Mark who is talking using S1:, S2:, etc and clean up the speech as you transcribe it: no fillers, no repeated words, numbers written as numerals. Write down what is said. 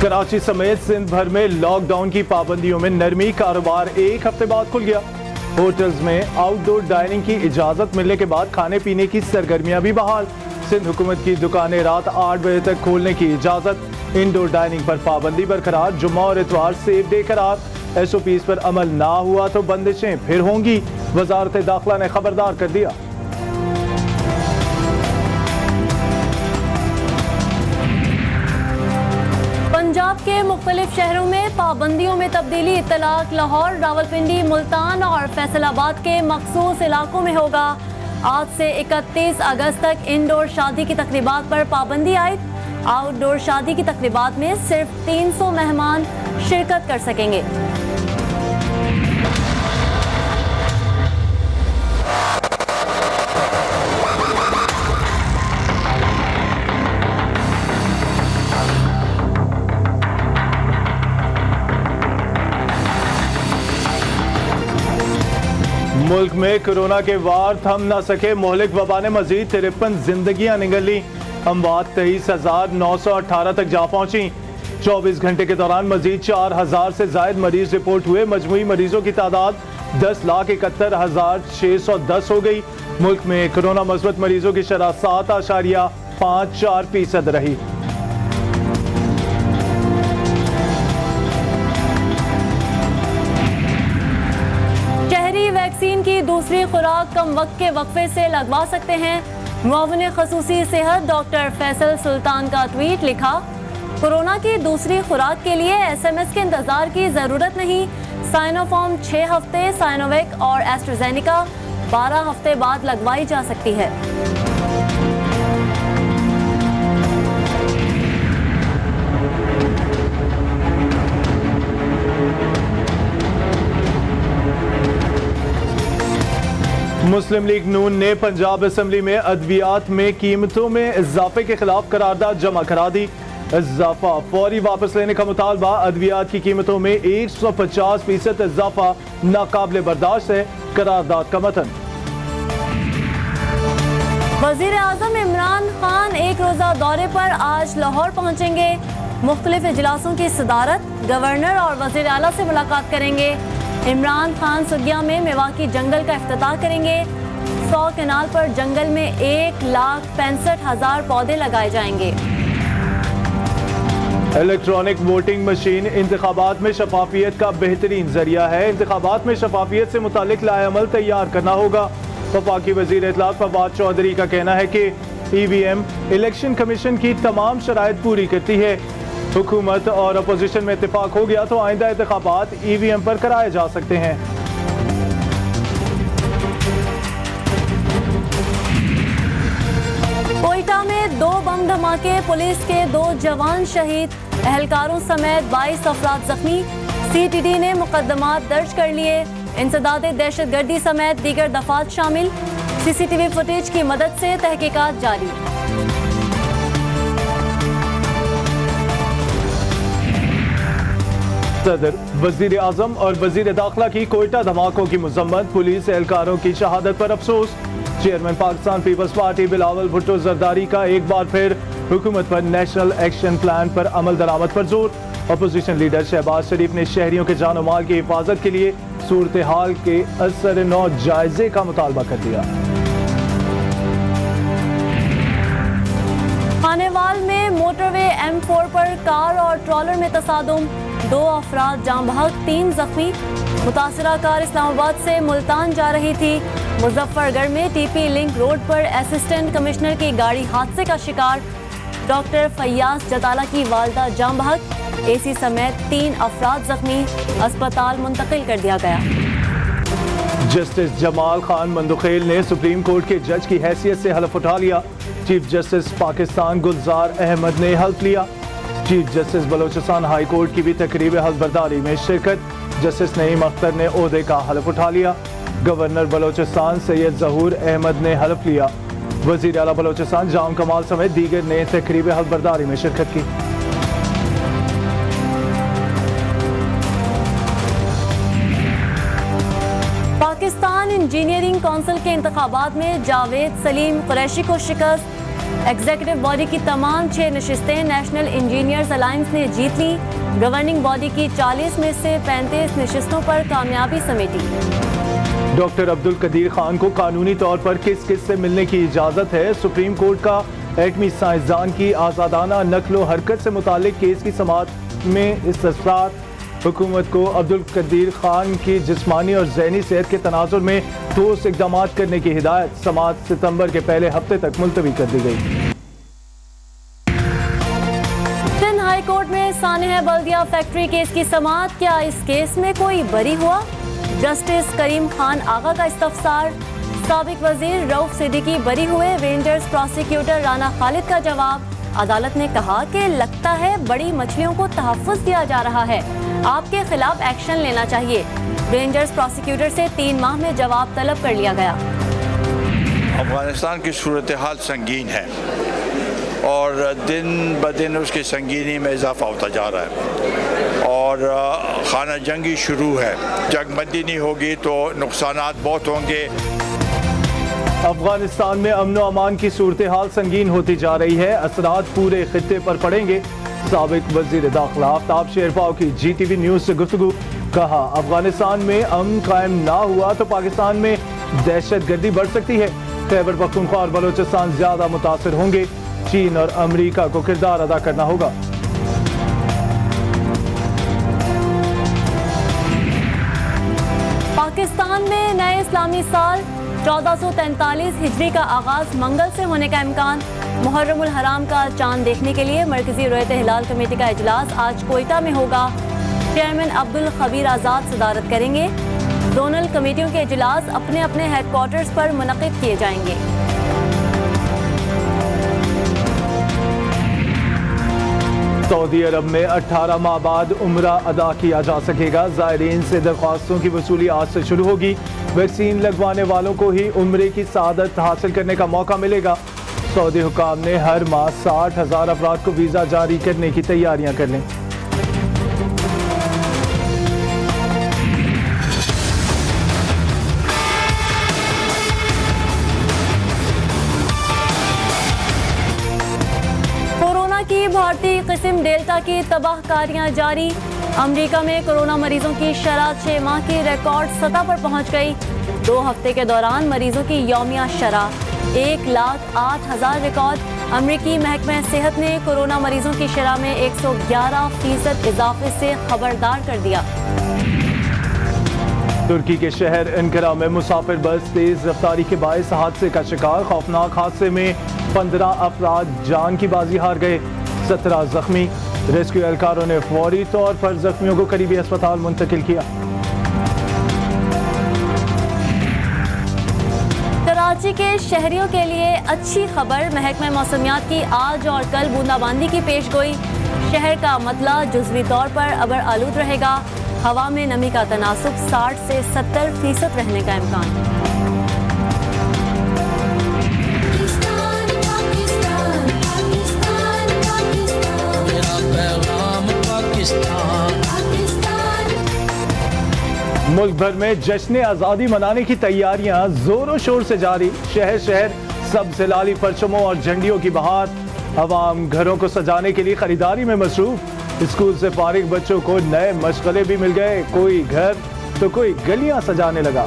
S1: कराची समेत सिंध भर में लॉकडाउन की पाबंदियों में नरमी, कारोबार एक हफ्ते बाद खुल गया। होटल्स में आउटडोर डाइनिंग की इजाजत मिलने के बाद खाने पीने की सरगर्मियां भी बहाल। सिंध हुकूमत की दुकानें रात 8 बजे तक खोलने की इजाजत। इंडोर डाइनिंग पर पाबंदी बरकरार। जुम्मा और इतवार सेफ डे करार। SOPs पर अमल ना हुआ तो बंदिशें फिर होंगी। वजारत दाखिला ने खबरदार कर दिया।
S2: पंजाब के मुख्तलिफ शहरों में पाबंदियों में तब्दीली। इत्तलाक लाहौर, रावलपिंडी, मुल्तान और फैसलाबाद के मखसूस इलाकों में होगा। आज से 31 अगस्त तक इंडोर शादी की तकरीबात पर पाबंदी आयद। आउटडोर शादी की तकरीबात में सिर्फ 300 मेहमान शिरकत कर सकेंगे।
S1: मुल्क में कोरोना के वार थम न सके। मोहलिक वबा ने मजीद 53 जिंदगियां निगल ली। अमवात 23,918 तक जा पहुंची। 24 घंटे के दौरान मजीद 4,000 से जायद मरीज रिपोर्ट हुए। मजमूई मरीजों की तादाद 10,71,610 हो गई। मुल्क में कोरोना मस्बत मरीजों की शरह 7.54% रही।
S2: वैक्सीन की दूसरी खुराक कम वक्त के वक्फे से लगवा सकते हैं। मुआविन खसूसी सेहत डॉक्टर फैसल सुल्तान का ट्वीट लिखा, कोरोना की दूसरी खुराक के लिए SMS के इंतजार की जरूरत नहीं। साइनोफार्म 6 हफ्ते, साइनोवेक और एस्ट्राजेनेका 12 हफ्ते बाद लगवाई जा सकती है।
S1: मुस्लिम लीग नून ने पंजाब असम्बली में अद्वियात में कीमतों में इजाफे के खिलाफ करारदाद जमा करा दी। इजाफा फौरी वापस लेने का मुतालबा। अद्वियात की कीमतों में 150% इजाफा नाकाबिले बर्दाश्त है। करारदाद का मतन।
S2: वजीर आजम इमरान खान एक रोजा दौरे पर आज लाहौर पहुंचेंगे। मुख्तलिफ इजलासों की सदारत, गवर्नर और वजीर आला से मुलाकात करेंगे। इमरान खान सुगिया में मेवाकी जंगल का इफ्तिताह करेंगे। 100 केनाल पर जंगल में 1,65,000 पौधे लगाए जाएंगे।
S1: इलेक्ट्रॉनिक वोटिंग मशीन इंतखाबात में शफाफियत का बेहतरीन जरिया है। इंतखाबात में शफाफियत से मुतालिक लाएअमल तैयार करना होगा। वफाकी वजीर इत्तलात फवाद चौधरी का कहना है कि EVM इलेक्शन कमीशन की तमाम शराइत पूरी करती है। हुकूमत और अपोजिशन में इत्तेफाक हो गया तो आइंदा इंतखाबात EVM पर कराए जा सकते हैं।
S2: कोयटा में 2 बम धमाके, पुलिस के 2 जवान शहीद, एहलकारों समेत 22 अफराद जख्मी। CTD ने मुकदमात दर्ज कर लिए। इंसदाद दहशतगर्दी समेत दीगर दफात शामिल। CCTV फुटेज की मदद से तहकीकात जारी।
S1: सदर, वजीर आजम और वजीर दाखिला की कोयटा धमाकों की मजम्मत। पुलिस एहलकारों की शहादत पर अफसोस। Chairman Pakistan peoples party Bilawal Bhutto Zardari का एक बार फिर हुकूमत पर नेशनल एक्शन प्लान पर अमल दरामद पर जोर। अपोजिशन लीडर शहबाज शरीफ ने शहरियों के जान और माल की हिफाजत के लिए सूरत हाल के असर नौ जायजे का मुतालबा कर दिया।
S2: खानेवाल में मोटरवे M4 पर कार और ट्रॉलर में तसादुम, 2 अफराद जाँ बहक, 3 जख्मी। मुतासरा कार इस्लामाबाद से मुल्तान जा रही थी। मुजफ्फरगढ़ में TP लिंक रोड पर असिस्टेंट कमिश्नर की गाड़ी हादसे का शिकार। डॉक्टर फैयाज जताला की वालदा जाँ बहक, AC समेत 3 अफराद जख्मी। अस्पताल मुंतकिल कर दिया गया।
S1: जस्टिस जमाल खान मंदुखेल ने सुप्रीम कोर्ट के जज की हैसियत से हल्फ उठा लिया। चीफ जस्टिस पाकिस्तान गुलजार अहमद ने हल्फ लिया। Chief justice Balochistan high court की भी तकरीब हल्फबरदारी में शिरकत। जस्टिस नईम अख्तर ने ओहदे का हल्फ उठा लिया। गवर्नर बलोचिस्तान सैयद जहूर अहमद ने हल्फ लिया। वजीर आला बलोचिस्तान जाम कमाल समेत दीगर ने तकरीब हल्फबरदारी में शिरकत की। पाकिस्तान
S2: इंजीनियरिंग काउंसिल के इंतखाबात में जावेद सलीम कुरैशी को शिकस्त। एग्जीक्यूटिव बॉडी की तमाम 6 नशिस्तें नेशनल इंजीनियर्स अलायंस ने जीत ली। गवर्निंग बॉडी की 40 में से 35 नशिस्तों पर कामयाबी समेटी।
S1: डॉक्टर अब्दुल कदीर खान को कानूनी तौर पर किस किस से मिलने की इजाज़त है? सुप्रीम कोर्ट का एटमी साइंसदान की आज़ादाना नकलो हरकत से मुतालिक केस की समाअत में इस्तफसार। हुकूमत को अब्दुल कदीर खान की जिस्मानी और ज़हनी सेहत के तनाजुर में ठोस इक़दाम करने की हिदायत। समाअत सितंबर के पहले हफ्ते तक मुलतवी कर दी गई।
S2: सिंध हाई कोर्ट में सानेह बल्दिया फैक्ट्री केस की समाअत। क्या इस केस में कोई बरी हुआ? जस्टिस करीम खान आगा का इस्तफसार। साबिक वजीर रऊफ सिद्दीकी बरी हुए। रेंजर्स प्रोसिक्यूटर राना खालिद का जवाब। अदालत ने कहा कि लगता है बड़ी मछलियों को तहफ़्फ़ुज़ दिया जा रहा है, आपके खिलाफ एक्शन लेना चाहिए। रेंजर्स प्रोसिक्यूटर से 3 माह में जवाब तलब कर लिया गया।
S3: अफगानिस्तान की सूरत हाल संगीन है और दिन ब दिन उसकी संगीनी में इजाफा होता जा रहा है और खाना जंगी शुरू है। जंगबंदी नहीं होगी तो नुकसानात बहुत होंगे।
S1: अफगानिस्तान में अमन व अमान की सूरत हाल संगीन होती जा रही है। असरात पूरे खित्ते पर पड़ेंगे। साबिक वजीर दाखिला आफ्ताब शेरपाव की GTV न्यूज़ से गुफ्तगू। कहा, अफगानिस्तान में अमन कायम ना हुआ तो पाकिस्तान में दहशत गर्दी बढ़ सकती है। खैबर पख्तूनख्वा और बलोचिस्तान ज्यादा मुतासर होंगे। चीन और अमरीका को किरदार अदा करना होगा।
S2: पाकिस्तान में नए इस्लामी साल 1443 हिजरी का आगाज मंगल से होने का इम्कान। मुहर्रमुल हराम का चांद देखने के लिए मरकजी रुयत हिलाल कमेटी का इजलास आज कोयटा में होगा। चेयरमैन अब्दुल खबीर आज़ाद सदारत करेंगे। जोनल कमेटियों के इजलास अपने अपने हेडक्वार्टर्स पर मुनक़िद किए जाएंगे।
S1: सऊदी अरब में 18 माह बाद उम्रा अदा किया जा सकेगा। ज़ायरीन से दरख्वास्तों की वसूली आज से शुरू होगी। वैक्सीन लगवाने वालों को ही उम्रे की सआदत हासिल करने का मौका मिलेगा। सऊदी हुकाम ने हर माह 60,000 अफराद को वीज़ा जारी करने की तैयारियां कर लीं।
S2: कोरोना की भारतीय किस्म डेल्टा की तबाहकारियां जारी। अमेरिका में कोरोना मरीजों की शरह 6 माह की रिकॉर्ड सतह पर पहुंच गई। 2 हफ्ते के दौरान मरीजों की यौमिया शरह 1,08,000 रिकॉर्ड। अमेरिकी महकमा सेहत ने कोरोना मरीजों की शरह में 111% इजाफे से खबरदार कर दिया।
S1: तुर्की के शहर अंकारा में मुसाफिर बस तेज रफ्तारी के बायस हादसे का शिकार। खौफनाक हादसे में 15 अफराद जान की बाजी हार गए, 17 जख्मी। रेस्क्यू एहलकारों ने फौरी तौर पर जख्मियों को करीबी अस्पताल मुंतकिल किया।
S2: कराची के शहरियों के लिए अच्छी खबर। महकमा मौसमियात की आज और कल बूंदाबांदी की पेशगोई। शहर का मतला जुज़वी तौर पर अबर आलूद रहेगा। हवा में नमी का तनासुब 60 से 70% रहने का इम्कान।
S1: मुल्क भर में जश्न आज़ादी मनाने की तैयारियां जोरों शोर से जारी। शहर शहर सब जिलाली परचमों और झंडियों की बहार। अवाम घरों को सजाने के लिए खरीदारी में मसरूफ। स्कूल से फारिग बच्चों को नए मशगले भी मिल गए। कोई घर तो कोई गलियां सजाने लगा।